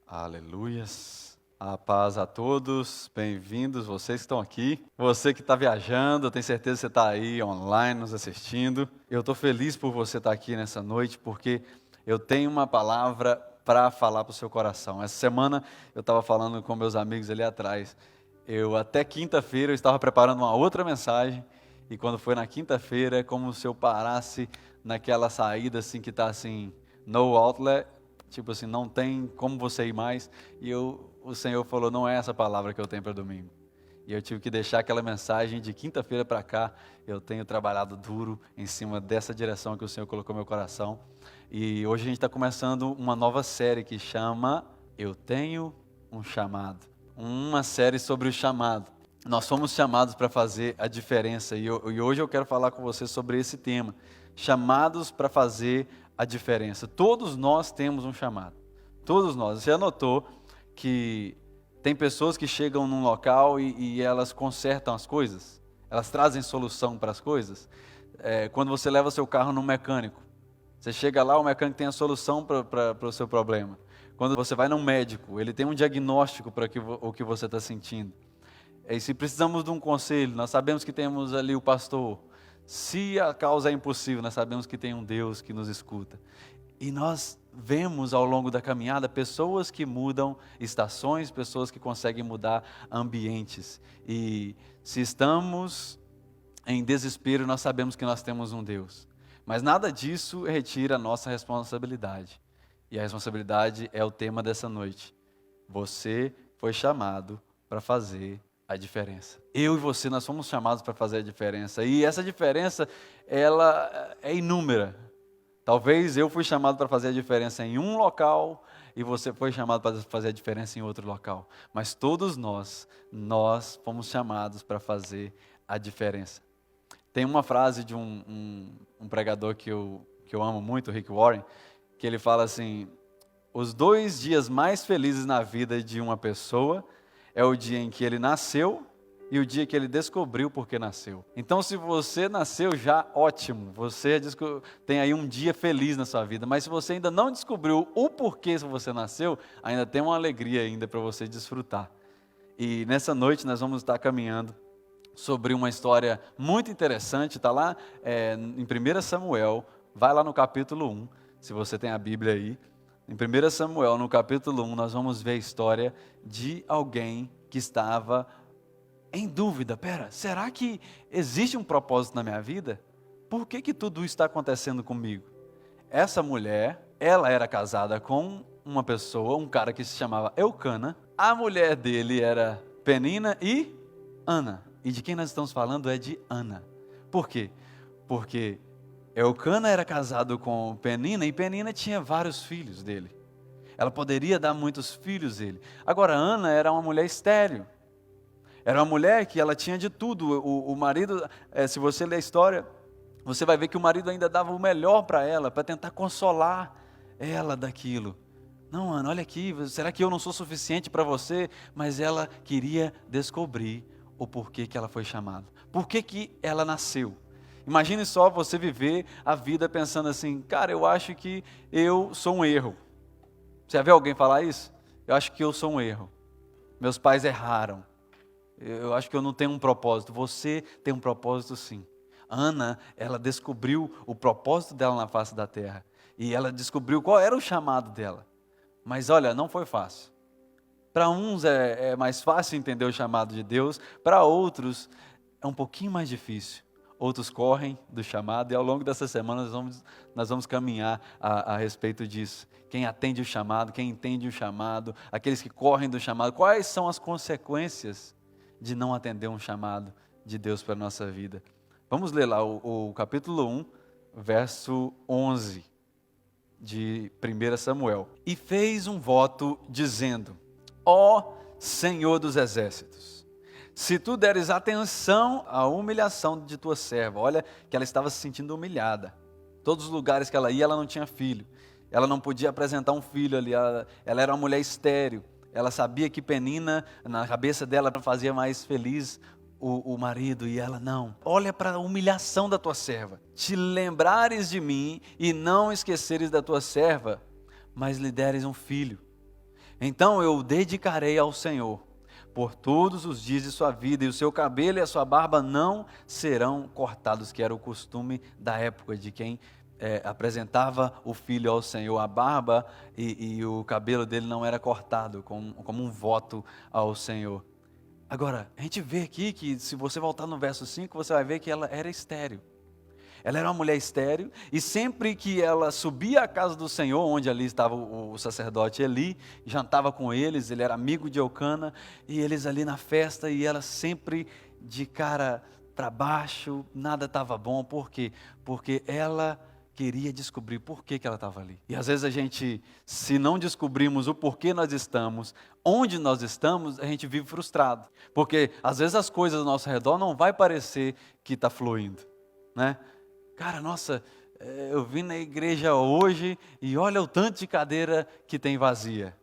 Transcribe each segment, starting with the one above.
Aleluias. A paz a todos, bem-vindos, vocês que estão aqui. Você que está viajando, eu tenho certeza que você está aí online nos assistindo. Eu estou feliz por você estar aqui nessa noite, porque eu tenho uma palavra para falar para o seu coração. Essa semana eu estava falando com meus amigos ali atrás. Até quinta-feira eu estava preparando uma outra mensagem, e quando foi na quinta-feira é como se eu parasse naquela saída assim que está assim, no outlet. Tipo assim, não tem como você ir mais. E o Senhor falou, não é essa palavra que eu tenho para domingo. E eu tive que deixar aquela mensagem de quinta-feira para cá. Eu tenho trabalhado duro em cima dessa direção que o Senhor colocou no meu coração. E hoje a gente está começando uma nova série que chama Eu Tenho um Chamado. Uma série sobre o chamado. Nós fomos chamados para fazer a diferença. E hoje eu quero falar com você sobre esse tema. Chamados para fazer a diferença. Todos nós temos um chamado. Todos nós. Você anotou que tem pessoas que chegam num local e elas consertam as coisas? Elas trazem solução para as coisas? Quando você leva seu carro no mecânico, você chega lá, o mecânico tem a solução para o seu problema. Quando você vai num médico, ele tem um diagnóstico para o que você está sentindo. E se precisamos de um conselho, nós sabemos que temos ali o pastor. Se a causa é impossível, nós sabemos que tem um Deus que nos escuta. E nós vemos ao longo da caminhada pessoas que mudam estações, pessoas que conseguem mudar ambientes. E se estamos em desespero, nós sabemos que nós temos um Deus. Mas nada disso retira a nossa responsabilidade. E a responsabilidade é o tema dessa noite. Você foi chamado para fazer a diferença. Eu e você, nós fomos chamados para fazer a diferença. E essa diferença, ela é inúmera. Talvez eu fui chamado para fazer a diferença em um local e você foi chamado para fazer a diferença em outro local. Mas todos nós fomos chamados para fazer a diferença. Tem uma frase de um pregador que eu amo muito, Rick Warren, que ele fala assim: os 2 dias mais felizes na vida de uma pessoa é o dia em que ele nasceu e o dia que ele descobriu por que nasceu. Então, se você nasceu já, ótimo, você tem aí um dia feliz na sua vida. Mas se você ainda não descobriu o porquê você nasceu, ainda tem uma alegria ainda para você desfrutar. E nessa noite nós vamos estar caminhando sobre uma história muito interessante. Está lá em 1 Samuel, vai lá no capítulo 1, se você tem a Bíblia aí. Em 1 Samuel, no capítulo 1, nós vamos ver a história de alguém que estava em dúvida. Será que existe um propósito na minha vida? Por que tudo isso está acontecendo comigo? Essa mulher, ela era casada com uma pessoa, um cara que se chamava Eucana. A mulher dele era Penina e Ana. E de quem nós estamos falando é de Ana. Por quê? Porque Eucana era casado com Penina e Penina tinha vários filhos dele. Ela poderia dar muitos filhos a ele. Agora, Ana era uma mulher estéril. Era uma mulher que ela tinha de tudo. O marido, se você ler a história, você vai ver que o marido ainda dava o melhor para ela, para tentar consolar ela daquilo. Não, Ana, olha aqui, será que eu não sou suficiente para você? Mas ela queria descobrir o porquê que ela foi chamada. Por que ela nasceu? Imagine só você viver a vida pensando assim: cara, eu acho que eu sou um erro. Você já viu alguém falar isso? Eu acho que eu sou um erro. Meus pais erraram. Eu acho que eu não tenho um propósito. Você tem um propósito, sim. Ana, ela descobriu o propósito dela na face da terra. E ela descobriu qual era o chamado dela. Mas olha, não foi fácil. Para uns é mais fácil entender o chamado de Deus. Para outros é um pouquinho mais difícil. Outros correm do chamado, e ao longo dessa semana nós vamos caminhar a respeito disso. Quem atende o chamado, quem entende o chamado, aqueles que correm do chamado, quais são as consequências de não atender um chamado de Deus para a nossa vida? Vamos ler lá o capítulo 1, verso 11 de 1 Samuel. E fez um voto dizendo: ó Senhor dos exércitos, se tu deres atenção à humilhação de tua serva. Olha que ela estava se sentindo humilhada. Todos os lugares que ela ia, ela não tinha filho. Ela não podia apresentar um filho ali. Ela era uma mulher estéril. Ela sabia que Penina, na cabeça dela, fazia mais feliz o marido. E ela não. Olha para a humilhação da tua serva. Te lembrares de mim e não esqueceres da tua serva, mas lhe deres um filho. Então eu o dedicarei ao Senhor por todos os dias de sua vida, e o seu cabelo e a sua barba não serão cortados, que era o costume da época de quem apresentava o filho ao Senhor. A barba e o cabelo dele não era cortado como um voto ao Senhor. Agora, a gente vê aqui que se você voltar no verso 5, você vai ver que ela era estéril. Ela era uma mulher estéril, e sempre que ela subia à casa do Senhor, onde ali estava o sacerdote Eli, jantava com eles, ele era amigo de Eucana, e eles ali na festa, e ela sempre de cara para baixo, nada estava bom. Por quê? Porque ela queria descobrir por que ela estava ali. E às vezes a gente, se não descobrimos o porquê nós estamos, onde nós estamos, a gente vive frustrado. Porque às vezes as coisas ao nosso redor não vai parecer que está fluindo, né? Cara, nossa, eu vim na igreja hoje e olha o tanto de cadeira que tem vazia.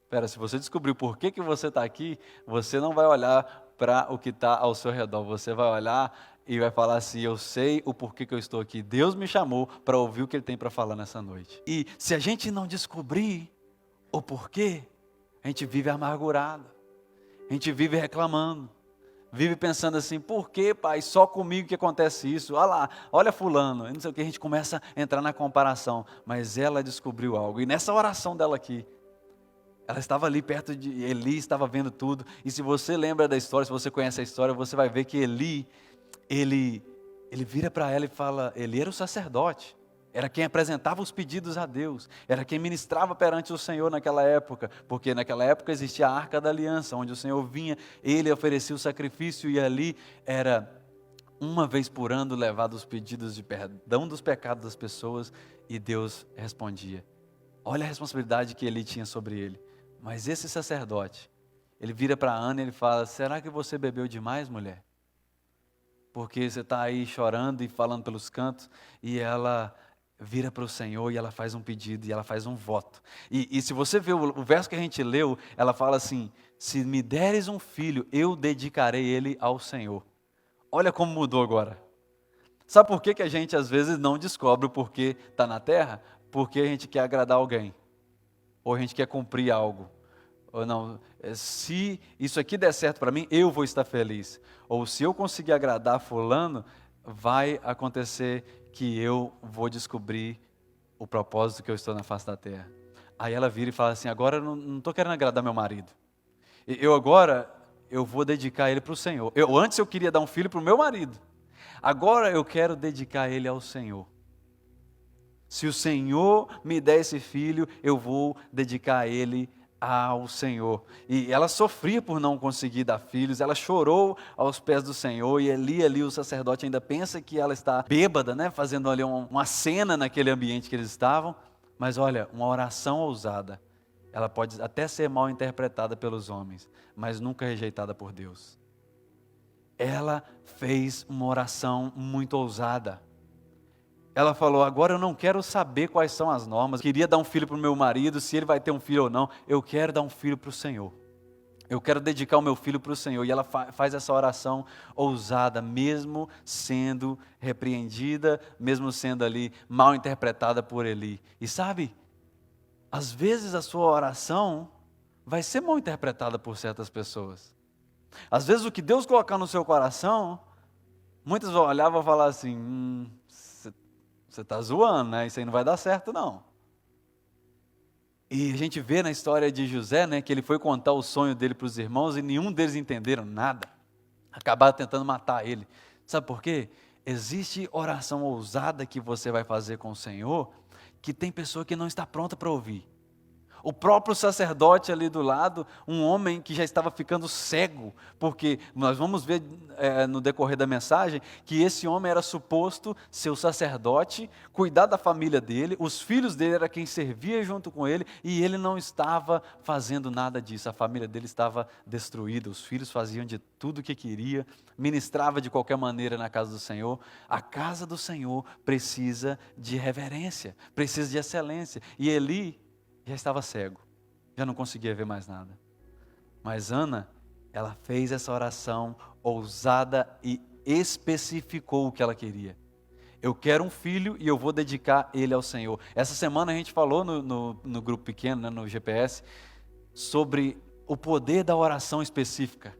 Espera, se você descobrir por que você está aqui, você não vai olhar para o que está ao seu redor. Você vai olhar e vai falar assim: eu sei o porquê que eu estou aqui. Deus me chamou para ouvir o que Ele tem para falar nessa noite. E se a gente não descobrir o porquê, a gente vive amargurado. A gente vive reclamando. Vive pensando assim: por que, pai, só comigo que acontece isso? Olha lá, olha fulano, não sei o que. A gente começa a entrar na comparação. Mas ela descobriu algo. E nessa oração dela aqui, ela estava ali perto de Eli, estava vendo tudo. E se você lembra da história, se você conhece a história, você vai ver que Eli, ele vira para ela e fala, ele era o sacerdote. Era quem apresentava os pedidos a Deus. Era quem ministrava perante o Senhor naquela época. Porque naquela época existia a Arca da Aliança, onde o Senhor vinha, Ele oferecia o sacrifício, e ali era uma vez por ano levado os pedidos de perdão dos pecados das pessoas, e Deus respondia. Olha a responsabilidade que Ele tinha sobre ele. Mas esse sacerdote, ele vira para Ana e ele fala: será que você bebeu demais, mulher? Porque você está aí chorando e falando pelos cantos, e ela vira para o Senhor e ela faz um pedido e ela faz um voto. E se você vê o verso que a gente leu, ela fala assim: se me deres um filho, eu dedicarei ele ao Senhor. Olha como mudou agora. Sabe por que a gente às vezes não descobre o porquê está na terra? Porque a gente quer agradar alguém. Ou a gente quer cumprir algo. Ou não, se isso aqui der certo para mim, eu vou estar feliz. Ou se eu conseguir agradar fulano, vai acontecer que eu vou descobrir o propósito que eu estou na face da terra. Aí ela vira e fala assim: agora eu não estou querendo agradar meu marido. Eu vou dedicar ele para o Senhor. Antes eu queria dar um filho para o meu marido. Agora eu quero dedicar ele ao Senhor. Se o Senhor me der esse filho, eu vou dedicar ele ao Senhor. E ela sofria por não conseguir dar filhos, ela chorou aos pés do Senhor, e ali o sacerdote ainda pensa que ela está bêbada, né, fazendo ali uma cena naquele ambiente que eles estavam. Mas olha, uma oração ousada, ela pode até ser mal interpretada pelos homens, mas nunca rejeitada por Deus. Ela fez uma oração muito ousada. Ela falou: agora eu não quero saber quais são as normas. Eu queria dar um filho para o meu marido, se ele vai ter um filho ou não. Eu quero dar um filho para o Senhor. Eu quero dedicar o meu filho para o Senhor. E ela faz essa oração ousada, mesmo sendo repreendida, mesmo sendo ali mal interpretada por Eli. E sabe, às vezes a sua oração vai ser mal interpretada por certas pessoas. Às vezes o que Deus colocar no seu coração, muitos vão olhar e vão falar assim: você está zoando, né? Isso aí não vai dar certo, não. E a gente vê na história de José, né, que ele foi contar o sonho dele para os irmãos e nenhum deles entenderam nada. Acabaram tentando matar ele. Sabe por quê? Existe oração ousada que você vai fazer com o Senhor, que tem pessoa que não está pronta para ouvir. O próprio sacerdote ali do lado, um homem que já estava ficando cego, porque nós vamos ver no decorrer da mensagem, que esse homem era suposto ser o sacerdote, cuidar da família dele, os filhos dele era quem servia junto com ele, e ele não estava fazendo nada disso, a família dele estava destruída, os filhos faziam de tudo o que queria, ministrava de qualquer maneira na casa do Senhor. A casa do Senhor precisa de reverência, precisa de excelência, e Eli já estava cego, já não conseguia ver mais nada. Mas Ana, ela fez essa oração ousada e especificou o que ela queria. Eu quero um filho e eu vou dedicar ele ao Senhor. Essa semana a gente falou no grupo pequeno, né, no GPS, sobre o poder da oração específica.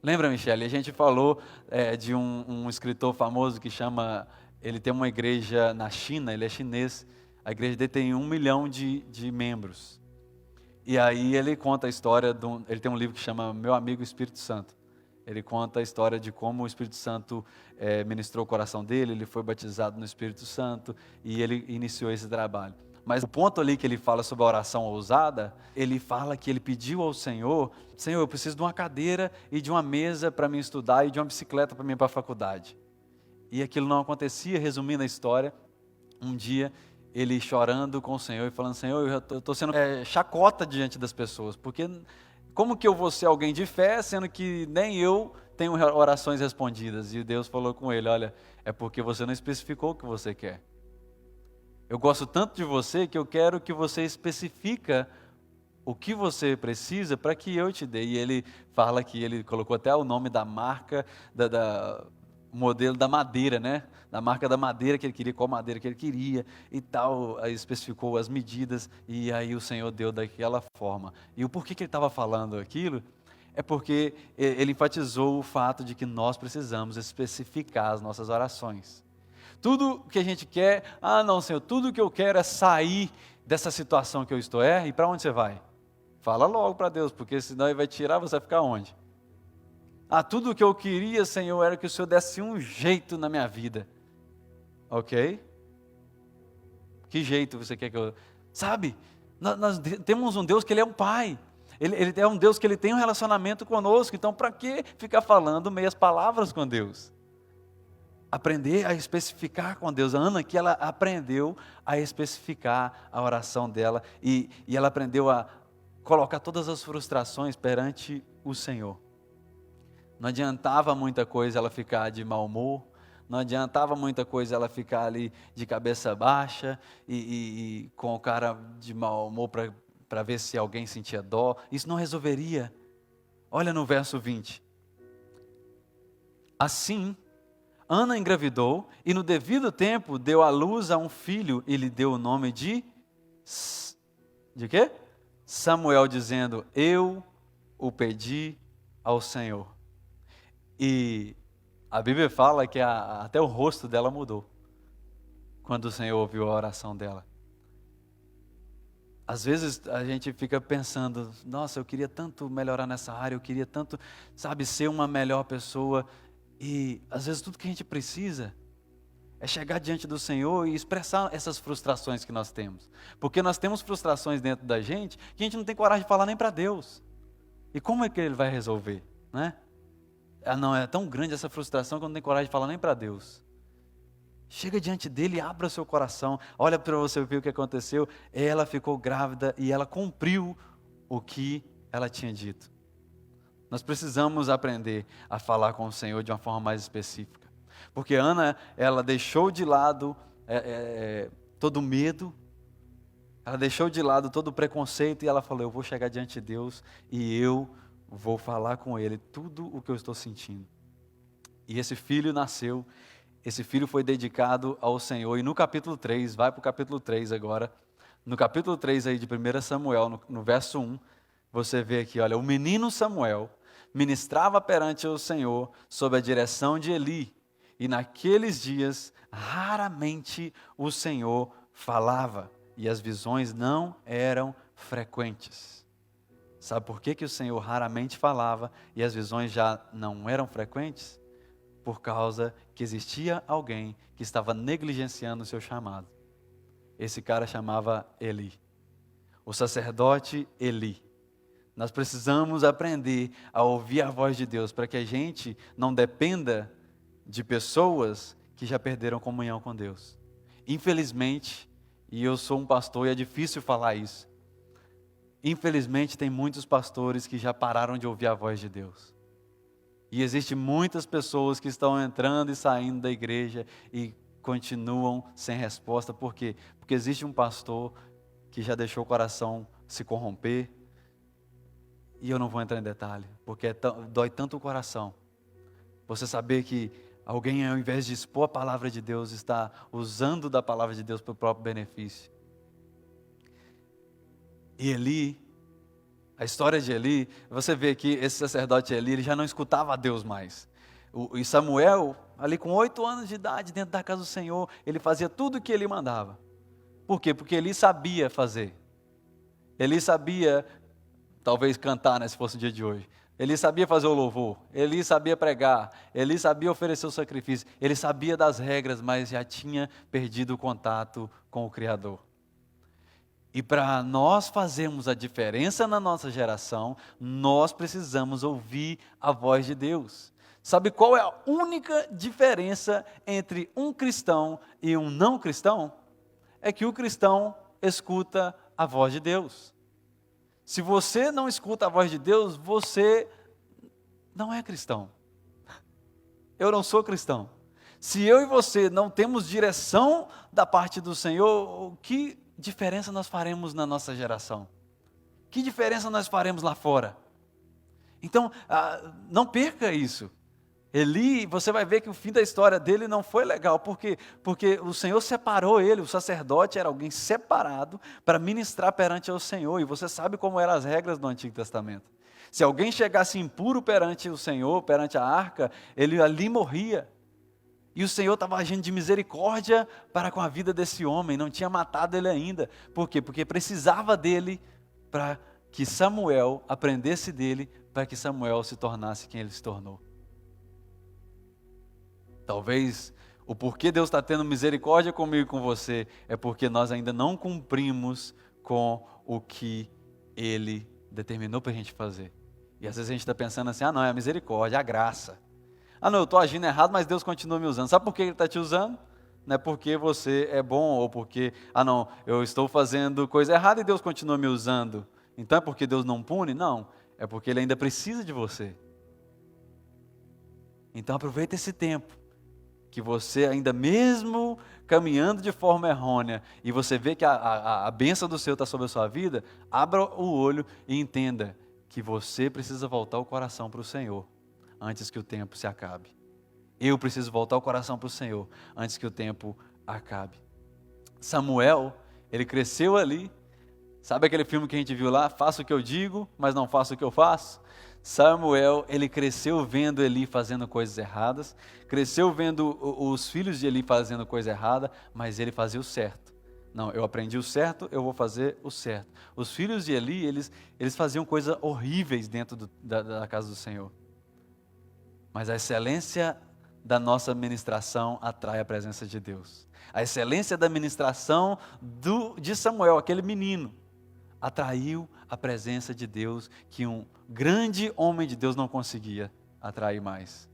Lembra, Michele? A gente falou de um escritor famoso que ele tem uma igreja na China, ele é chinês, a igreja dele tem 1 milhão de membros. E aí ele conta a história, ele tem um livro que chama Meu Amigo Espírito Santo. Ele conta a história de como o Espírito Santo ministrou o coração dele, ele foi batizado no Espírito Santo e ele iniciou esse trabalho. Mas o ponto ali que ele fala sobre a oração ousada, ele fala que ele pediu ao Senhor, Senhor, eu preciso de uma cadeira e de uma mesa para mim estudar e de uma bicicleta para mim ir para a faculdade. E aquilo não acontecia, resumindo a história, um dia ele chorando com o Senhor e falando, Senhor, eu estou sendo chacota diante das pessoas, porque como que eu vou ser alguém de fé, sendo que nem eu tenho orações respondidas? E Deus falou com ele, olha, é porque você não especificou o que você quer. Eu gosto tanto de você que eu quero que você especifica o que você precisa para que eu te dê. E ele fala que ele colocou até o nome da marca, modelo da madeira, né? Da marca da madeira que ele queria, qual madeira que ele queria e tal. Aí especificou as medidas e aí o Senhor deu daquela forma. E o porquê que ele estava falando aquilo? É porque ele enfatizou o fato de que nós precisamos especificar as nossas orações. Tudo que a gente quer, não, Senhor, tudo que eu quero é sair dessa situação que eu estou. E para onde você vai? Fala logo para Deus, porque senão ele vai tirar, você vai ficar onde? Tudo que eu queria, Senhor, era que o Senhor desse um jeito na minha vida. Ok? Que jeito você quer que eu... Sabe, nós temos um Deus que Ele é um Pai. Ele é um Deus que Ele tem um relacionamento conosco, então para que ficar falando meias palavras com Deus? Aprender a especificar com Deus. A Ana aqui, ela aprendeu a especificar a oração dela e ela aprendeu a colocar todas as frustrações perante o Senhor. Não adiantava muita coisa ela ficar de mau humor, não adiantava muita coisa ela ficar ali de cabeça baixa e com o cara de mau humor para ver se alguém sentia dó. Isso não resolveria. Olha no verso 20. Assim, Ana engravidou e no devido tempo deu à luz a um filho e lhe deu o nome de quê? Samuel, dizendo, eu o pedi ao Senhor. E a Bíblia fala que até o rosto dela mudou quando o Senhor ouviu a oração dela. Às vezes a gente fica pensando, nossa, eu queria tanto melhorar nessa área, eu queria tanto, ser uma melhor pessoa. E às vezes tudo que a gente precisa é chegar diante do Senhor e expressar essas frustrações que nós temos. Porque nós temos frustrações dentro da gente que a gente não tem coragem de falar nem para Deus. E como é que Ele vai resolver? Né? Não, é tão grande essa frustração que eu não tenho coragem de falar nem para Deus. Chega diante dele e abra o seu coração. Olha para você ver o que aconteceu. Ela ficou grávida e ela cumpriu o que ela tinha dito. Nós precisamos aprender a falar com o Senhor de uma forma mais específica. Porque Ana, ela deixou de lado todo medo, ela deixou de lado todo o preconceito e ela falou, eu vou chegar diante de Deus e eu vou falar com Ele tudo o que eu estou sentindo. E esse filho nasceu, esse filho foi dedicado ao Senhor. E no capítulo 3, vai para o capítulo 3 agora, no capítulo 3 aí de 1 Samuel, no verso 1, você vê aqui, olha, o menino Samuel ministrava perante o Senhor sob a direção de Eli, e naqueles dias raramente o Senhor falava, e as visões não eram frequentes. Sabe por que o Senhor raramente falava e as visões já não eram frequentes? Por causa que existia alguém que estava negligenciando o seu chamado. Esse cara chamava Eli, o sacerdote Eli. Nós precisamos aprender a ouvir a voz de Deus para que a gente não dependa de pessoas que já perderam comunhão com Deus. Infelizmente, e eu sou um pastor e é difícil falar isso, infelizmente tem muitos pastores que já pararam de ouvir a voz de Deus. E existem muitas pessoas que estão entrando e saindo da igreja e continuam sem resposta. Por quê? Porque existe um pastor que já deixou o coração se corromper. E eu não vou entrar em detalhe, porque dói tanto o coração. Você saber que alguém, ao invés de expor a palavra de Deus, está usando da palavra de Deus para o próprio benefício. E Eli, A história de Eli, você vê que esse sacerdote Eli, ele já não escutava a Deus mais. E Samuel, ali com 8 anos de idade, dentro da casa do Senhor, ele fazia tudo o que ele mandava. Por quê? Porque Eli sabia fazer. Eli sabia, talvez cantar, né, se fosse o dia de hoje. Ele sabia fazer o louvor, ele sabia pregar, ele sabia oferecer o sacrifício, ele sabia das regras, mas já tinha perdido o contato com o Criador. E para nós fazermos a diferença na nossa geração, nós precisamos ouvir a voz de Deus. Sabe qual é a única diferença entre um cristão e um não cristão? É que o cristão escuta a voz de Deus. Se você não escuta a voz de Deus, você não é cristão. Eu não sou cristão. Se eu e você não temos direção da parte do Senhor, que diferença nós faremos na nossa geração? Que diferença nós faremos lá fora? Então, não perca isso. Eli, você vai ver que o fim da história dele não foi legal, porque o Senhor separou ele, o sacerdote era alguém separado para ministrar perante o Senhor, e você sabe como eram as regras do Antigo Testamento. Se alguém chegasse impuro perante o Senhor, perante a arca, ele ali morria. E o Senhor estava agindo de misericórdia para com a vida desse homem, não tinha matado ele ainda. Por quê? Porque precisava dele para que Samuel aprendesse dele, para que Samuel se tornasse quem ele se tornou. Talvez o porquê Deus está tendo misericórdia comigo e com você é porque nós ainda não cumprimos com o que Ele determinou para a gente fazer. E às vezes a gente está pensando assim, não, é a misericórdia, é a graça. Não, eu estou agindo errado, mas Deus continua me usando. Sabe por que Ele está te usando? Não é porque você é bom, ou porque, não, eu estou fazendo coisa errada e Deus continua me usando. Então é porque Deus não pune? Não, é porque Ele ainda precisa de você. Então aproveita esse tempo, que você ainda mesmo caminhando de forma errônea, e você vê que a bênção do Senhor está sobre a sua vida, abra o olho e entenda que você precisa voltar o coração para o Senhor, antes que o tempo se acabe. Eu preciso voltar o coração para o Senhor, antes que o tempo acabe. Samuel, ele cresceu ali, sabe aquele filme que a gente viu lá, faço o que eu digo, mas não faço o que eu faço? Samuel, ele cresceu vendo Eli fazendo coisas erradas, cresceu vendo os filhos de Eli fazendo coisa errada, mas ele fazia o certo. Não, eu aprendi o certo, eu vou fazer o certo. Os filhos de Eli, eles faziam coisas horríveis dentro da casa do Senhor. Mas a excelência da nossa ministração atrai a presença de Deus. A excelência da ministração de Samuel, aquele menino, atraiu a presença de Deus, que um grande homem de Deus não conseguia atrair mais,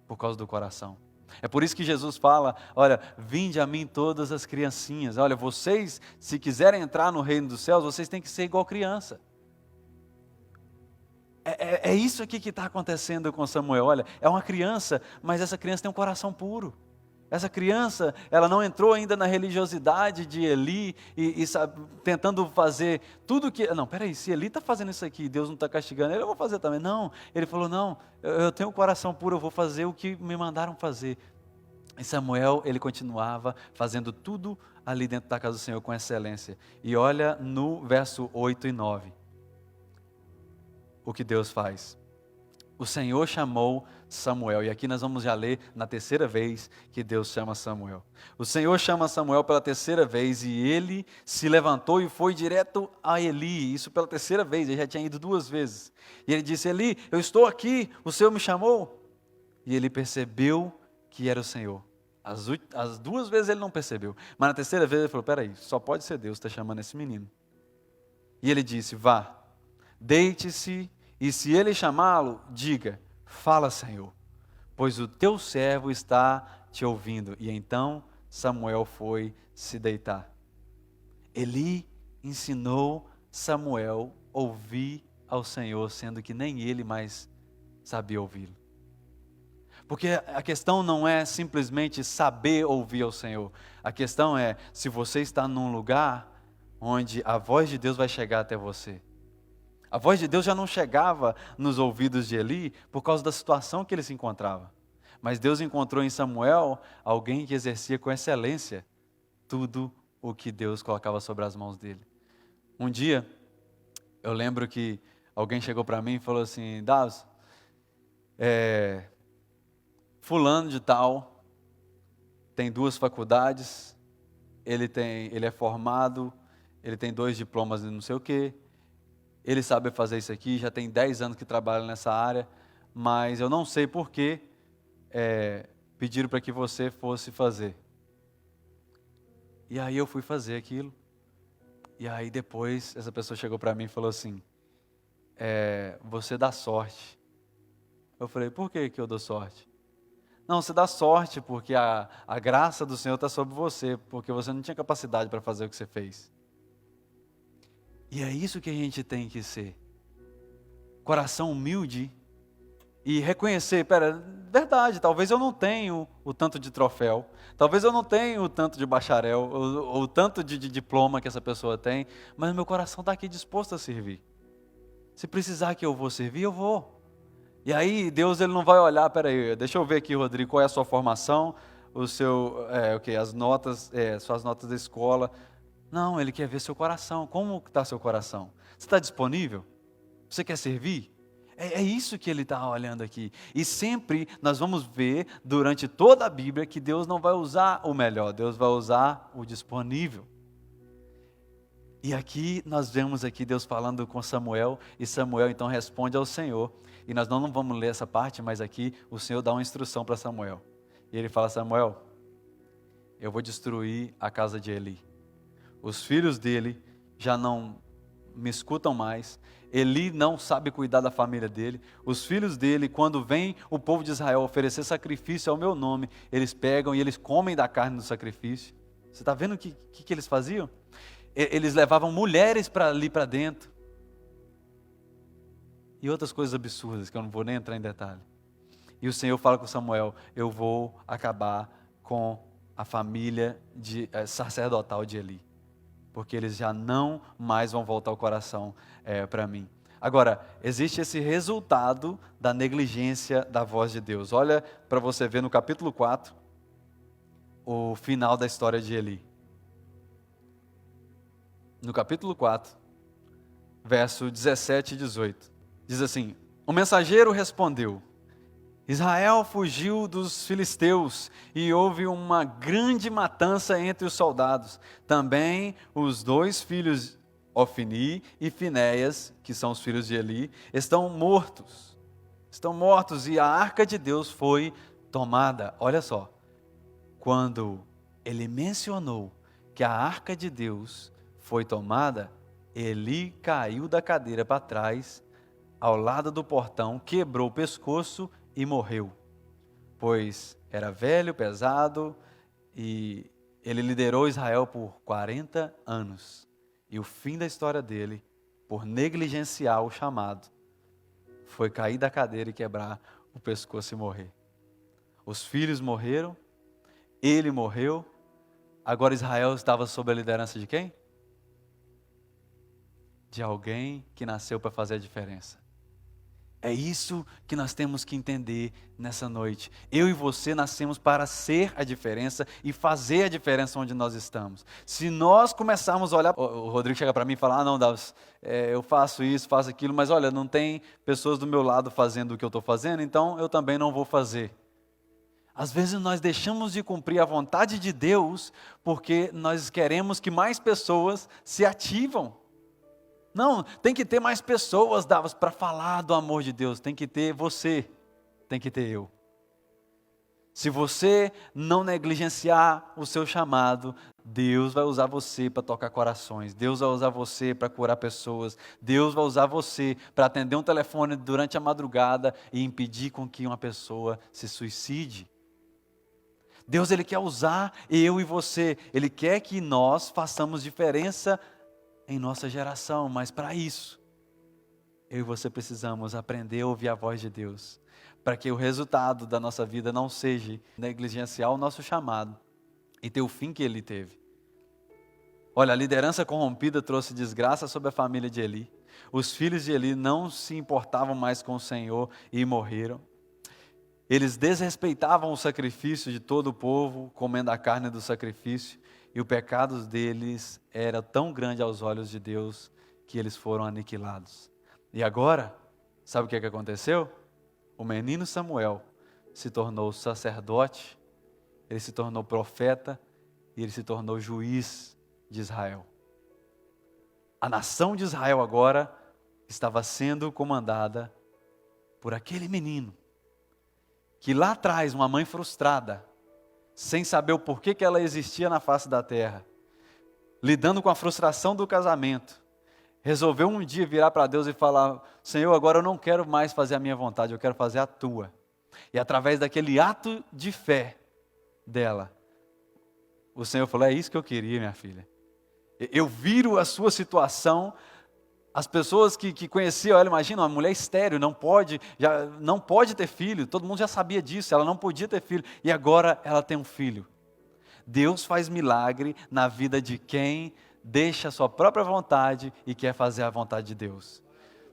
por causa do coração. É por isso que Jesus fala, olha, vinde a mim todas as criancinhas. Olha, vocês, se quiserem entrar no reino dos céus, vocês têm que ser igual criança. É isso aqui que está acontecendo com Samuel. Olha, é uma criança, mas essa criança tem um coração puro. Essa criança, ela não entrou ainda na religiosidade de Eli tentando fazer tudo que... Não, peraí, se Eli está fazendo isso aqui, Deus não está castigando ele, eu vou fazer também. Não, ele falou, não, eu tenho um coração puro, eu vou fazer o que me mandaram fazer. E Samuel, ele continuava fazendo tudo ali dentro da casa do Senhor com excelência. E olha no verso 8 e 9, o que Deus faz. O Senhor chamou Samuel, e aqui nós vamos já ler na terceira vez que Deus chama Samuel. O Senhor chama Samuel pela terceira vez, e ele se levantou e foi direto a Eli, isso pela terceira vez, ele já tinha ido 2 vezes. E ele disse, Eli, eu estou aqui, o Senhor me chamou? E ele percebeu que era o Senhor. As 2 vezes ele não percebeu, mas na terceira vez ele falou, peraí, só pode ser Deus que está chamando esse menino. E ele disse, vá, deite-se, e se ele chamá-lo, diga, fala, Senhor, pois o teu servo está te ouvindo. E então Samuel foi se deitar. Eli ensinou Samuel a ouvir ao Senhor, sendo que nem ele mais sabia ouvi-lo. Porque a questão não é simplesmente saber ouvir ao Senhor. A questão é se você está num lugar onde a voz de Deus vai chegar até você. A voz de Deus já não chegava nos ouvidos de Eli por causa da situação que ele se encontrava. Mas Deus encontrou em Samuel alguém que exercia com excelência tudo o que Deus colocava sobre as mãos dele. Um dia, eu lembro que alguém chegou para mim e falou assim: Davi, fulano de tal tem 2 faculdades, ele é formado, ele tem 2 diplomas de não sei o quê, ele sabe fazer isso aqui, já tem 10 anos que trabalha nessa área, mas eu não sei por que pediram para que você fosse fazer. E aí eu fui fazer aquilo, e aí depois essa pessoa chegou para mim e falou assim: você dá sorte. Eu falei: por que eu dou sorte? Não, você dá sorte porque a graça do Senhor está sobre você, porque você não tinha capacidade para fazer o que você fez. E é isso que a gente tem que ser. Coração humilde e reconhecer, verdade, talvez eu não tenha o tanto de troféu, talvez eu não tenha o tanto de bacharel, ou o tanto de diploma que essa pessoa tem, mas meu coração está aqui disposto a servir. Se precisar que eu vou servir, eu vou. E aí Deus ele não vai olhar, deixa eu ver aqui, Rodrigo, qual é a sua formação, as notas, suas notas da escola. Não, Ele quer ver seu coração. Como está seu coração? Você está disponível? Você quer servir? É isso que Ele está olhando aqui. E sempre nós vamos ver, durante toda a Bíblia, que Deus não vai usar o melhor, Deus vai usar o disponível. E aqui nós vemos Deus falando com Samuel, e Samuel então responde ao Senhor. E nós não vamos ler essa parte, mas aqui o Senhor dá uma instrução para Samuel. E ele fala: Samuel, eu vou destruir a casa de Eli. Os filhos dele já não me escutam mais. Eli não sabe cuidar da família dele. Os filhos dele, quando vem o povo de Israel oferecer sacrifício ao meu nome, eles pegam e eles comem da carne do sacrifício. Você está vendo o que eles faziam? Eles levavam mulheres ali para dentro. E outras coisas absurdas, que eu não vou nem entrar em detalhe. E o Senhor fala com Samuel: eu vou acabar com a família sacerdotal de Eli, porque eles já não mais vão voltar o coração para mim. Agora, existe esse resultado da negligência da voz de Deus. Olha para você ver no capítulo 4, o final da história de Eli. No capítulo 4, verso 17 e 18. Diz assim: o mensageiro respondeu: Israel fugiu dos filisteus e houve uma grande matança entre os soldados. Também os 2 filhos, Ofni e Finéias, que são os filhos de Eli, estão mortos. Estão mortos e a arca de Deus foi tomada. Olha só, quando ele mencionou que a arca de Deus foi tomada, Eli caiu da cadeira para trás, ao lado do portão, quebrou o pescoço e morreu, pois era velho, pesado, e ele liderou Israel por 40 anos. E o fim da história dele, por negligenciar o chamado, foi cair da cadeira e quebrar o pescoço e morrer. Os filhos morreram, ele morreu, agora Israel estava sob a liderança de quem? De alguém que nasceu para fazer a diferença. É isso que nós temos que entender nessa noite. Eu e você nascemos para ser a diferença e fazer a diferença onde nós estamos. Se nós começarmos a olhar... O Rodrigo chega para mim e fala: não, Davi, eu faço isso, faço aquilo, mas olha, não tem pessoas do meu lado fazendo o que eu estou fazendo, então eu também não vou fazer. Às vezes nós deixamos de cumprir a vontade de Deus porque nós queremos que mais pessoas se ativam. Não, tem que ter mais pessoas, Davos, para falar do amor de Deus. Tem que ter você, tem que ter eu. Se você não negligenciar o seu chamado, Deus vai usar você para tocar corações. Deus vai usar você para curar pessoas. Deus vai usar você para atender um telefone durante a madrugada e impedir com que uma pessoa se suicide. Deus ele quer usar eu e você. Ele quer que nós façamos diferença em nossa geração, mas para isso, eu e você precisamos aprender a ouvir a voz de Deus, para que o resultado da nossa vida não seja negligenciar o nosso chamado e ter o fim que ele teve. Olha, a liderança corrompida trouxe desgraça sobre a família de Eli. Os filhos de Eli não se importavam mais com o Senhor e morreram. Eles desrespeitavam o sacrifício de todo o povo, comendo a carne do sacrifício. E o pecado deles era tão grande aos olhos de Deus que eles foram aniquilados. E agora, sabe o que aconteceu? O menino Samuel se tornou sacerdote, ele se tornou profeta e ele se tornou juiz de Israel. A nação de Israel agora estava sendo comandada por aquele menino, que lá atrás, uma mãe frustrada, sem saber o porquê que ela existia na face da terra, lidando com a frustração do casamento, resolveu um dia virar para Deus e falar: Senhor, agora eu não quero mais fazer a minha vontade, eu quero fazer a tua. E através daquele ato de fé dela, o Senhor falou: é isso que eu queria, minha filha. Eu viro a sua situação. As pessoas que conheciam ela, imagina, uma mulher estéril, não pode ter filho, todo mundo já sabia disso, ela não podia ter filho, e agora ela tem um filho. Deus faz milagre na vida de quem deixa a sua própria vontade e quer fazer a vontade de Deus.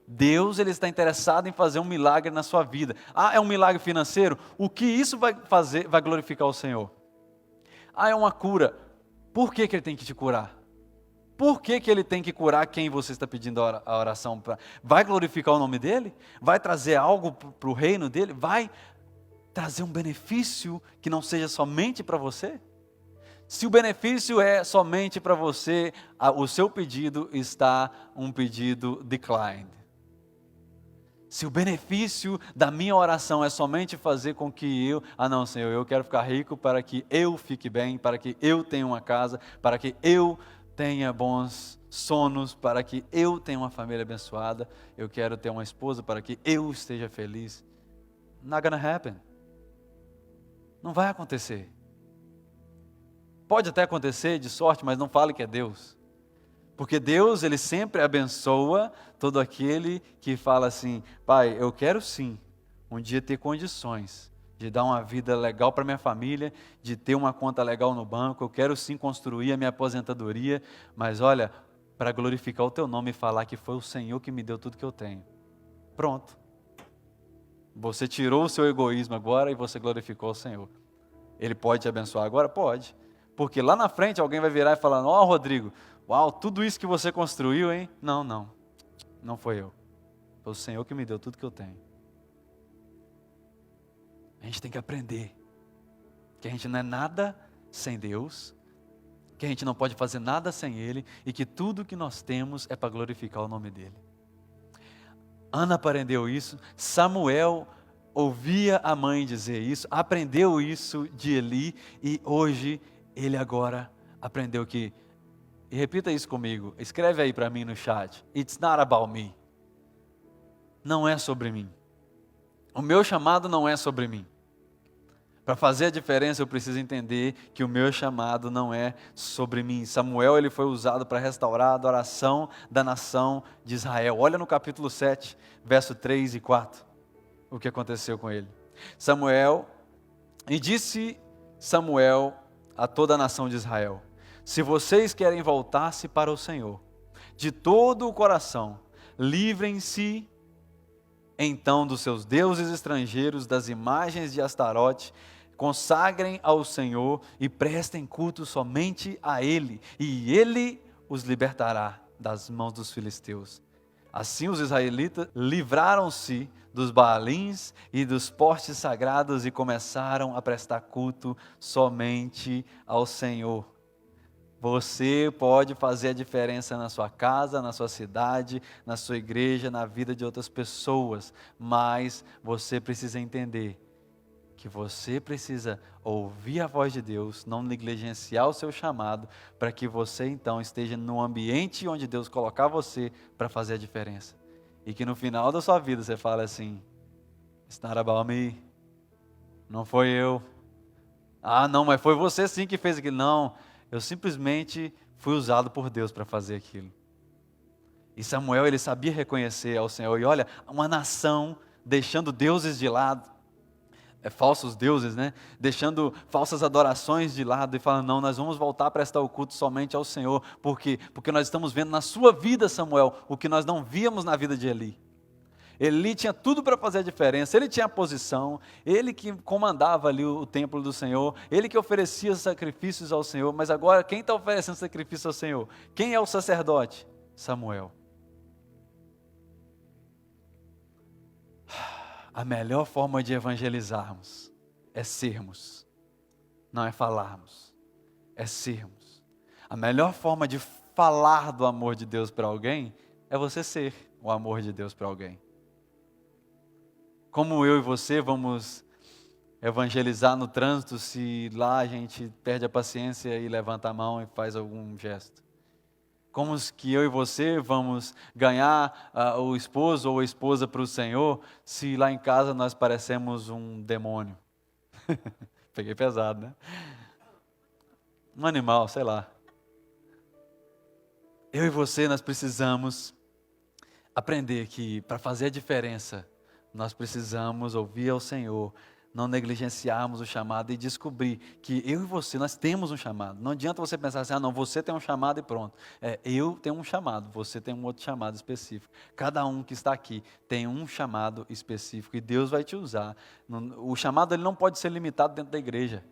Deus, ele está interessado em fazer um milagre na sua vida. Ah, é um milagre financeiro? O que isso vai fazer, vai glorificar o Senhor? Ah, é uma cura. Por que ele tem que te curar? Por que ele tem que curar quem você está pedindo a oração para? Vai glorificar o nome dele? Vai trazer algo para o reino dele? Vai trazer um benefício que não seja somente para você? Se o benefício é somente para você, o seu pedido está um pedido declined. Se o benefício da minha oração é somente fazer com que não, Senhor, eu quero ficar rico para que eu fique bem, para que eu tenha uma casa, para que eu tenha bons sonos, para que eu tenha uma família abençoada, eu quero ter uma esposa para que eu esteja feliz. Not gonna happen. Não vai acontecer. Pode até acontecer de sorte, mas não fale que é Deus. Porque Deus, ele sempre abençoa todo aquele que fala assim: Pai, eu quero sim um dia ter condições de dar uma vida legal para minha família, de ter uma conta legal no banco, eu quero sim construir a minha aposentadoria, mas olha, para glorificar o teu nome e falar que foi o Senhor que me deu tudo que eu tenho. Pronto. Você tirou o seu egoísmo agora e você glorificou o Senhor. Ele pode te abençoar agora? Pode. Porque lá na frente alguém vai virar e falar: ó, Rodrigo, uau, tudo isso que você construiu, hein? Não foi eu. Foi o Senhor que me deu tudo que eu tenho. A gente tem que aprender que a gente não é nada sem Deus, que a gente não pode fazer nada sem Ele e que tudo que nós temos é para glorificar o nome dEle. Ana aprendeu isso, Samuel ouvia a mãe dizer isso, aprendeu isso de Eli e hoje ele agora aprendeu que, e repita isso comigo, escreve aí para mim no chat: It's not about me. Não é sobre mim. O meu chamado não é sobre mim. Para fazer a diferença, eu preciso entender que o meu chamado não é sobre mim. Samuel, ele foi usado para restaurar a adoração da nação de Israel. Olha no capítulo 7, verso 3 e 4, o que aconteceu com ele. Disse Samuel a toda a nação de Israel: se vocês querem voltar-se para o Senhor de todo o coração, livrem-se então dos seus deuses estrangeiros, das imagens de Astarote, consagrem ao Senhor e prestem culto somente a Ele, e Ele os libertará das mãos dos filisteus. Assim os israelitas livraram-se dos Baalins e dos postes sagrados e começaram a prestar culto somente ao Senhor. Você pode fazer a diferença na sua casa, na sua cidade, na sua igreja, na vida de outras pessoas, mas você precisa entender que você precisa ouvir a voz de Deus, não negligenciar o seu chamado, para que você então esteja no ambiente onde Deus colocar você para fazer a diferença. E que no final da sua vida você fale assim: It's not about me. Não foi eu. Ah, não, mas foi você sim que fez aquilo. Não, eu simplesmente fui usado por Deus para fazer aquilo. E Samuel, ele sabia reconhecer ao Senhor. E olha, uma nação deixando deuses de lado, falsos deuses, né? Deixando falsas adorações de lado e falando: não, nós vamos voltar a prestar o culto somente ao Senhor. Por quê? Porque nós estamos vendo na sua vida, Samuel, o que nós não víamos na vida de Eli. Eli tinha tudo para fazer a diferença, ele tinha a posição, ele que comandava ali o templo do Senhor, ele que oferecia sacrifícios ao Senhor, mas agora quem está oferecendo sacrifício ao Senhor? Quem é o sacerdote? Samuel. A melhor forma de evangelizarmos é sermos, não é falarmos, é sermos. A melhor forma de falar do amor de Deus para alguém é você ser o amor de Deus para alguém. Como eu e você vamos evangelizar no trânsito se lá a gente perde a paciência e levanta a mão e faz algum gesto? Como que eu e você vamos ganhar o esposo ou a esposa para o Senhor se lá em casa nós parecemos um demônio? Peguei pesado, né? Um animal, sei lá. Eu e você, nós precisamos aprender que para fazer a diferença, nós precisamos ouvir ao Senhor, não negligenciarmos o chamado e descobrir que eu e você, nós temos um chamado. Não adianta você pensar assim, não, você tem um chamado e pronto. Eu tenho um chamado, você tem um outro chamado específico. Cada um que está aqui tem um chamado específico e Deus vai te usar. O chamado ele não pode ser limitado dentro da igreja.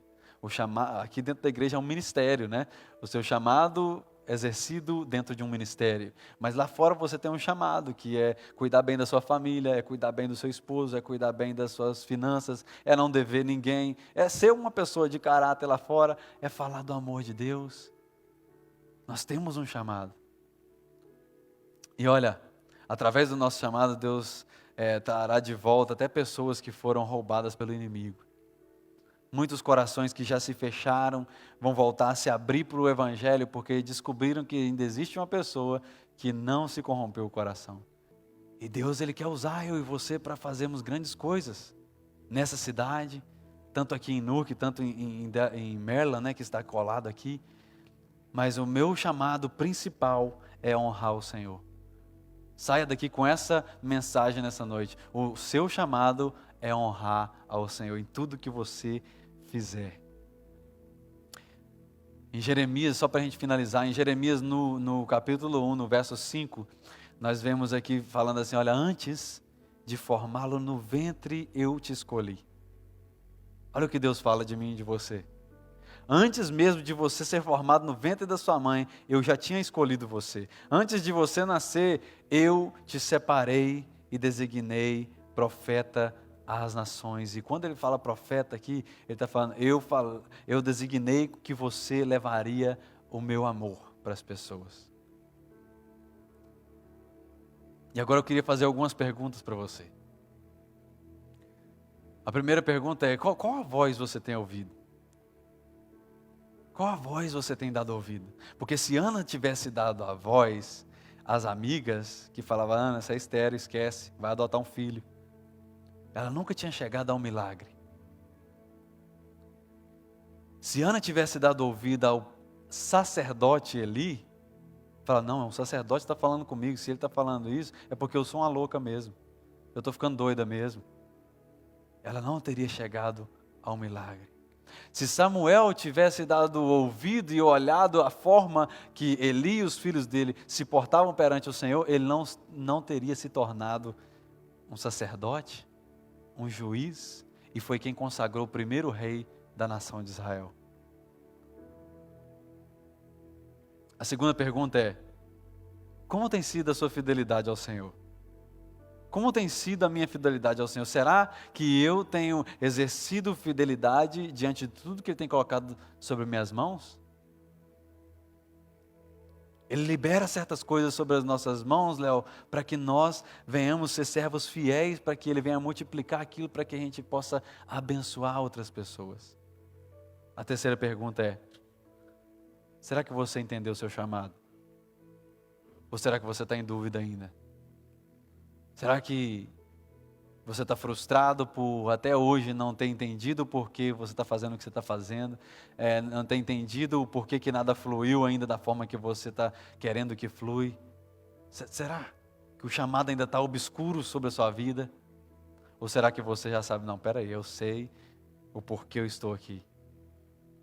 Aqui dentro da igreja é um ministério, né? O seu chamado exercido dentro de um ministério, mas lá fora você tem um chamado que é cuidar bem da sua família, é cuidar bem do seu esposo, é cuidar bem das suas finanças, é não dever ninguém, é ser uma pessoa de caráter lá fora, é falar do amor de Deus. Nós temos um chamado. E olha, através do nosso chamado, Deus trará de volta até pessoas que foram roubadas pelo inimigo. Muitos corações que já se fecharam vão voltar a se abrir para o Evangelho porque descobriram que ainda existe uma pessoa que não se corrompeu o coração. E Deus ele quer usar eu e você para fazermos grandes coisas nessa cidade, tanto aqui em Newark, tanto em Maryland, né, que está colado aqui. Mas o meu chamado principal é honrar o Senhor. Saia daqui com essa mensagem nessa noite. O seu chamado é honrar ao Senhor em tudo que você fizer. Em Jeremias, só para a gente finalizar, em Jeremias no capítulo 1, no verso 5, nós vemos aqui falando assim, olha, antes de formá-lo no ventre eu te escolhi. Olha o que Deus fala de mim e de você. Antes mesmo de você ser formado no ventre da sua mãe, eu já tinha escolhido você. Antes de você nascer, eu te separei e designei profeta às nações. E quando ele fala profeta aqui, ele está falando, eu designei que você levaria o meu amor para as pessoas. E agora eu queria fazer algumas perguntas para você. A primeira pergunta é, qual a voz você tem ouvido? Qual a voz você tem dado ouvido? Porque se Ana tivesse dado a voz às amigas, que falavam, Ana, essa é estéril, esquece, vai adotar um filho. Ela nunca tinha chegado a um milagre. Se Ana tivesse dado ouvido ao sacerdote Eli, fala, não, o sacerdote está falando comigo, se ele está falando isso, é porque eu sou uma louca mesmo. Eu estou ficando doida mesmo. Ela não teria chegado ao milagre. Se Samuel tivesse dado ouvido e olhado a forma que Eli e os filhos dele se portavam perante o Senhor, ele não teria se tornado um sacerdote, um juiz, e foi quem consagrou o primeiro rei da nação de Israel. A segunda pergunta é, como tem sido a sua fidelidade ao Senhor? Como tem sido a minha fidelidade ao Senhor? Será que eu tenho exercido fidelidade diante de tudo que Ele tem colocado sobre minhas mãos? Ele libera certas coisas sobre as nossas mãos, Léo, para que nós venhamos ser servos fiéis, para que Ele venha multiplicar aquilo, para que a gente possa abençoar outras pessoas. A terceira pergunta é, será que você entendeu o seu chamado? Ou será que você está em dúvida ainda? Será que você está frustrado por até hoje não ter entendido o porquê você está fazendo o que você está fazendo? Não ter entendido o porquê que nada fluiu ainda da forma que você está querendo que flui? Será que o chamado ainda está obscuro sobre a sua vida? Ou será que você já sabe, não, peraí, eu sei o porquê eu estou aqui.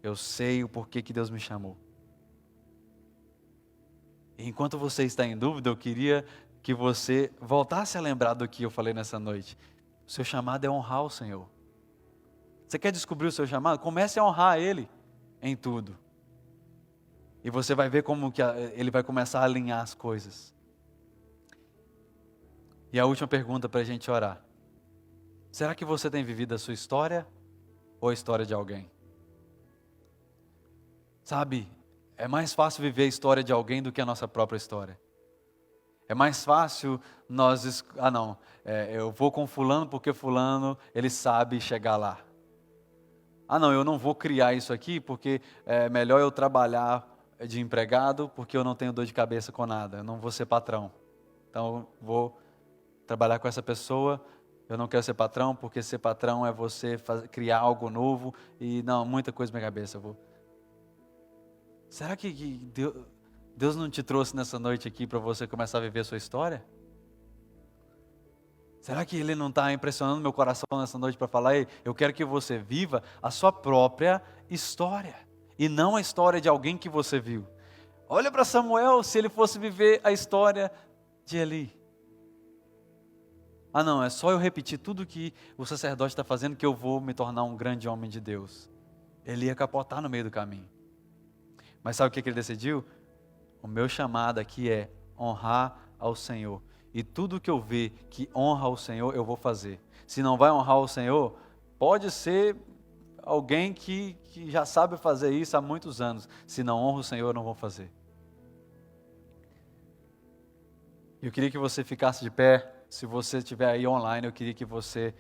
Eu sei o porquê que Deus me chamou. E enquanto você está em dúvida, eu queria que você voltasse a lembrar do que eu falei nessa noite. O seu chamado é honrar o Senhor. Você quer descobrir o seu chamado? Comece a honrar Ele em tudo. E você vai ver como que Ele vai começar a alinhar as coisas. E a última pergunta para a gente orar. Será que você tem vivido a sua história ou a história de alguém? Sabe, é mais fácil viver a história de alguém do que a nossa própria história. É mais fácil nós... eu vou com fulano porque fulano, ele sabe chegar lá. Eu não vou criar isso aqui porque é melhor eu trabalhar de empregado porque eu não tenho dor de cabeça com nada. Eu não vou ser patrão. Então, vou trabalhar com essa pessoa. Eu não quero ser patrão porque ser patrão é você criar algo novo. E muita coisa na minha cabeça. Será que Deus não te trouxe nessa noite aqui para você começar a viver a sua história? Será que Ele não está impressionando meu coração nessa noite para falar: ei, eu quero que você viva a sua própria história e não a história de alguém que você viu? Olha para Samuel, se ele fosse viver a história de Eli. É só eu repetir tudo que o sacerdote está fazendo que eu vou me tornar um grande homem de Deus. Ele ia capotar no meio do caminho. Mas sabe o que ele decidiu? O meu chamado aqui é honrar ao Senhor. E tudo que eu ver que honra ao Senhor, eu vou fazer. Se não vai honrar ao Senhor, pode ser alguém que já sabe fazer isso há muitos anos. Se não honra o Senhor, eu não vou fazer. Eu queria que você ficasse de pé. Se você estiver aí online, eu queria que você,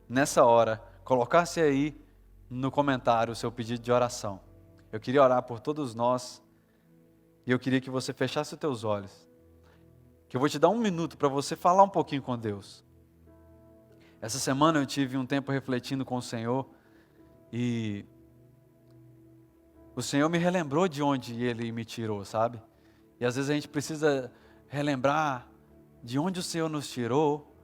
nessa hora, colocasse aí no comentário o seu pedido de oração. Eu queria orar por todos nós. E eu queria que você fechasse os teus olhos. Que eu vou te dar 1 minuto para você falar um pouquinho com Deus. Essa semana eu tive um tempo refletindo com o Senhor. E o Senhor me relembrou de onde Ele me tirou, sabe? E às vezes a gente precisa relembrar de onde o Senhor nos tirou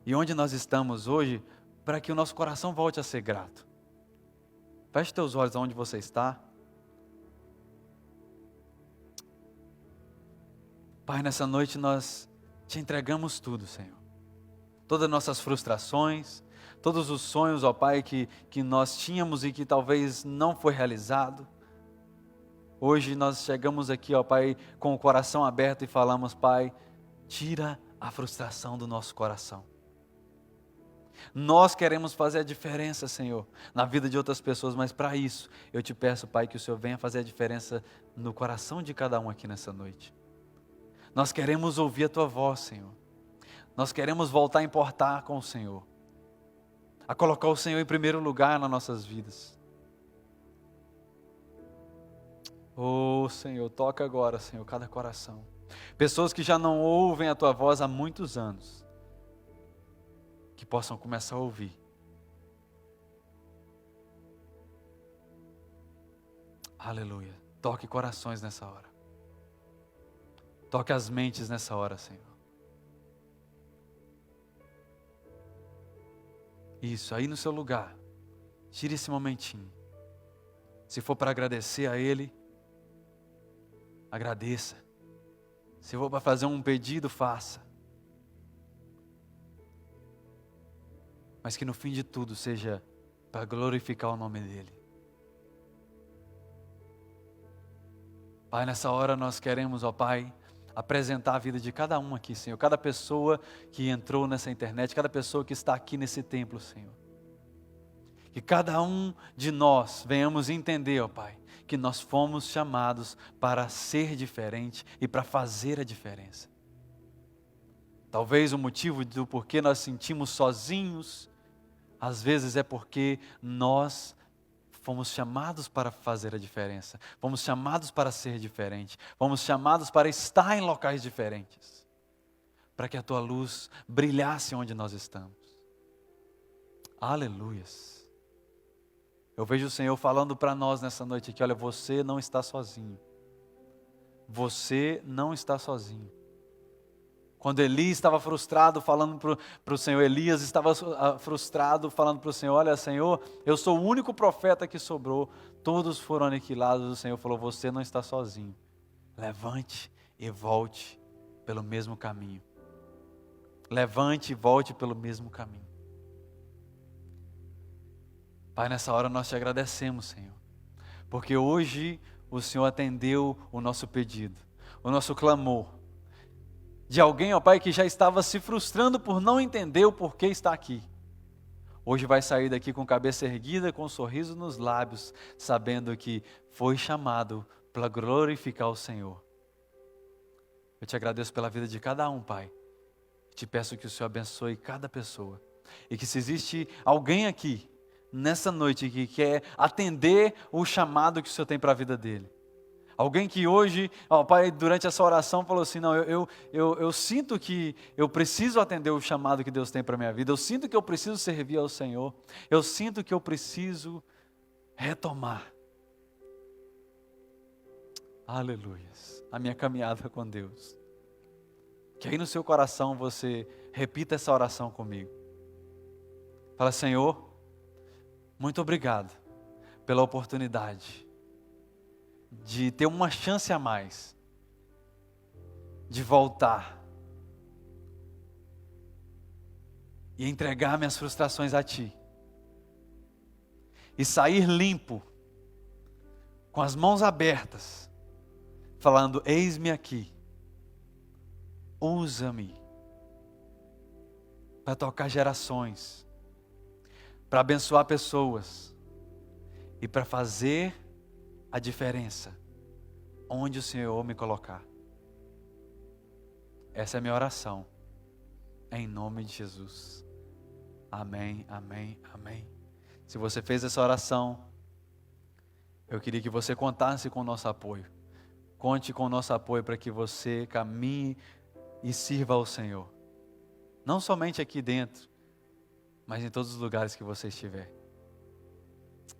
e onde nós estamos hoje, para que o nosso coração volte a ser grato. Feche teus olhos aonde você está. Pai, nessa noite nós te entregamos tudo, Senhor. Todas as nossas frustrações, todos os sonhos, ó Pai, que nós tínhamos e que talvez não foi realizado. Hoje nós chegamos aqui, ó Pai, com o coração aberto e falamos: Pai, tira a frustração do nosso coração. Nós queremos fazer a diferença, Senhor, na vida de outras pessoas, mas para isso eu te peço, Pai, que o Senhor venha fazer a diferença no coração de cada um aqui nessa noite. Nós queremos ouvir a Tua voz, Senhor. Nós queremos voltar a importar com o Senhor, a colocar o Senhor em primeiro lugar nas nossas vidas. Oh, Senhor, toca agora, Senhor, cada coração. Pessoas que já não ouvem a Tua voz há muitos anos, que possam começar a ouvir. Aleluia. Toque corações nessa hora. Toque as mentes nessa hora, Senhor. Isso, aí no seu lugar. Tire esse momentinho. Se for para agradecer a Ele, agradeça. Se for para fazer um pedido, faça. Mas que no fim de tudo seja para glorificar o nome dEle. Pai, nessa hora nós queremos, ó Pai, apresentar a vida de cada um aqui, Senhor. Cada pessoa que entrou nessa internet, cada pessoa que está aqui nesse templo, Senhor. Que cada um de nós venhamos entender, ó Pai, que nós fomos chamados para ser diferente e para fazer a diferença. Talvez o motivo do porquê nós sentimos sozinhos, às vezes é porque nós fomos chamados para fazer a diferença. Fomos chamados para ser diferente. Fomos chamados para estar em locais diferentes. Para que a Tua luz brilhasse onde nós estamos. Aleluias. Eu vejo o Senhor falando para nós nessa noite aqui: olha, você não está sozinho. Você não está sozinho. Quando Eli estava frustrado falando para o Senhor, Elias estava frustrado falando para o Senhor: olha, Senhor, eu sou o único profeta que sobrou, todos foram aniquilados. O Senhor falou: você não está sozinho, levante e volte pelo mesmo caminho. Levante e volte pelo mesmo caminho. Pai, nessa hora nós te agradecemos, Senhor, porque hoje o Senhor atendeu o nosso pedido, o nosso clamor, de alguém, ó Pai, que já estava se frustrando por não entender o porquê está aqui. hoje vai sair daqui com cabeça erguida, com um sorriso nos lábios, sabendo que foi chamado para glorificar o Senhor. Eu te agradeço pela vida de cada um, Pai. Te peço que o Senhor abençoe cada pessoa. E que se existe alguém aqui, nessa noite, que quer atender o chamado que o Senhor tem para a vida dele. Alguém que hoje, Pai, durante essa oração falou assim, não, eu sinto que eu preciso atender o chamado que Deus tem para a minha vida. Eu sinto que eu preciso servir ao Senhor. Eu sinto que eu preciso retomar. Aleluias. A minha caminhada com Deus. Que aí no seu coração você repita essa oração comigo. Fala, Senhor, muito obrigado pela oportunidade de ter uma chance a mais, de voltar e entregar minhas frustrações a Ti, e sair limpo, com as mãos abertas, falando, eis-me aqui, usa-me, para tocar gerações, para abençoar pessoas, e para fazer a diferença onde o Senhor me colocar. Essa é a minha oração, em nome de Jesus. Amém, amém, amém. Se você fez essa oração, eu queria que você contasse com o nosso apoio. Conte com o nosso apoio para que você caminhe e sirva ao Senhor. Não somente aqui dentro, mas em todos os lugares que você estiver.